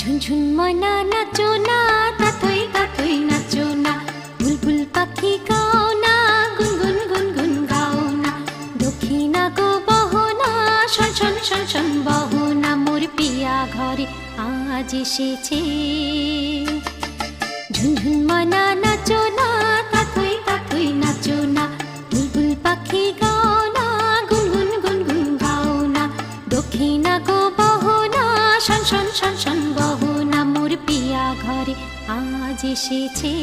ঝুনঝুন ময়না নাচো না, তাতই তাতই নাচো না, বুলবুল পাখি গাও না, গুনগুন গুনগুন গাও না, দক্ষিণা গো বহো না, শন শন শন শন বহো না, মোর পিয়া ঘরে আজ এসেছে। ঝুনঝুন ময়না নাচো না, তাতই তাতই নাচো না, বুলবুল পাখি গাও না, গুনগুন গুনগুন গাও না, দক্ষিণা গো বহো না, শন শন শন শন বহো না, মোর পিয়া ঘরে আজ এসেছে।